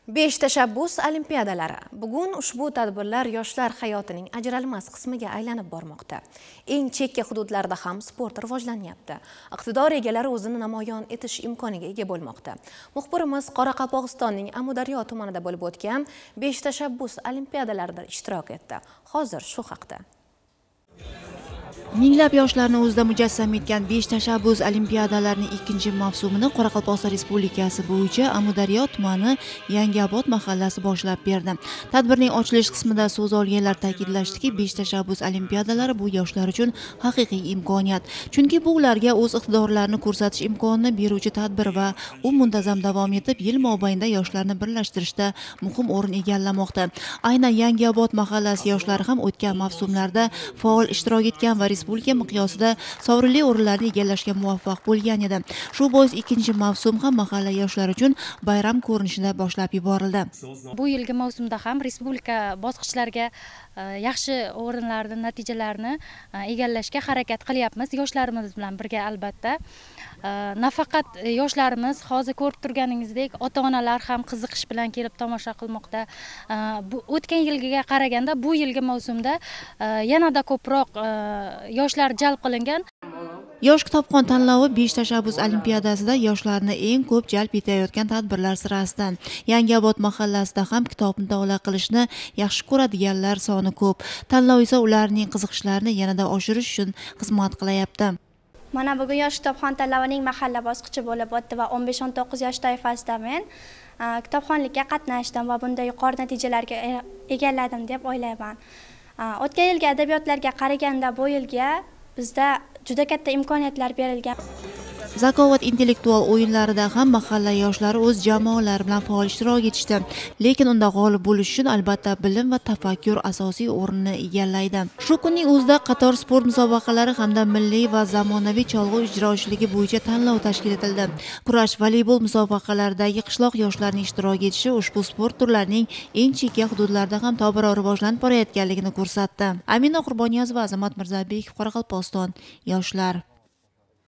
5 tashabbus olimpiadalari. Bugun ushbu tadbirlar yoshlar hayotining ajralmas qismiga aylanib bormoqda. Eng chekka hududlarda ham sport rivojlanyapti. Iqtidor egalari o'zini namoyon etish imkoniga ega bo'lmoqda. Muxbirimiz Qoraqalpog'istonning Amudaryo tumanida bo'lib o'tgan 5 tashabbus olimpiadalarida ishtirok etdi. Hozir shu haqda. Minglab yoshlarni o'zida mujassam etgan 5 tashabbus olimpiadalarining ikkinchi mavsumini Qoraqalpog'iston Respublikasi bo'yicha Amudaryo tumani Yangiobod mahallasi boshlab berdi. Tadbirning ochilish qismida so'z olganlar ta'kidlashdiki, 5 tashabbus olimpiadalari bu yoshlar uchun haqiqiy imkoniyat. Chunki bu ularga o'z iqtidorlarini ko'rsatish imkonini beruvchi tadbir va u muntazam davom etib, yil mobaynida yoshlarni birlashtirishda muhim o'rin egallamoqda. Aynan Yangiobod mahallasi yoshlari ham o'tgan mavsumlarda faol ishtirok etgan va respublika miqyosida sovrinli o'rinlarni egallashga muvaffaq bo'lgan edi. Shu bois ikkinchi mavsum ham mahalla yoshlari uchun bayram ko'rinishida boshlab yuborildi. Bu yilgi mavsumda ham respublika bosqichlariga yaxshi o'rinlarni, natijalarni egallashga harakat qilyapmiz. Yoshlarimiz bilan birga albatta. Nafaqat yoshlarimiz, hozir ko'rib turganingizdek, ota-onalar ham qiziqish bilan kelib tomosha qilmoqda. O'tgan yilgiga qaraganda bu yilgi mavsumda yanada ko'proq yoshlar jalb qilingan. Yosh kitobxon tanlovi 5 tashabbus olimpiadasida yoshlarni eng ko'p jalb etayotgan tadbirlar sirasidan. Yangiobod mahallasida ham kitob mutolaa qilishni yaxshi ko'radiganlar soni ko'p. Tanlov esa ularning qiziqishlarini yanada oshirish uchun xizmat qilyapti. Mana bugun yosh kitobxon tanlovining mahalla bosqichi bo'lib o'tdi va 15-19 yosh toifasida men kitobxonlikka qatnashdim va bunda yuqori natijalarga egalladim deb o'ylayman. O'tgan yilgi adabiyotlarga qaraganda bu yilga bizda juda katta imkoniyatlar berilgan. Zakovat intellektual o'yinlarida ham mahalla yoshlari o'z jamoalari bilan faol ishtirok etishdi. Lekin unda g'olib bo'lish uchun albatta bilim va tafakkur asosiy o'rinni egallaydi. Shu kunning o'zida qator sport musobaqalari hamda milliy va zamonaviy cholg'u ijrochiligi bo'yicha tanlov tashkil etildi. Kurash, voleybol musobaqalaridagi qishloq yoshlarining ishtirok etishi ushbu sport turlarining eng chekka hududlarda ham tobora rivojlanib borayotganligini ko'rsatdi. Amina Qurboniyozova, Azamat Mirzabekov, Qoraqalpog'iston yoshlar.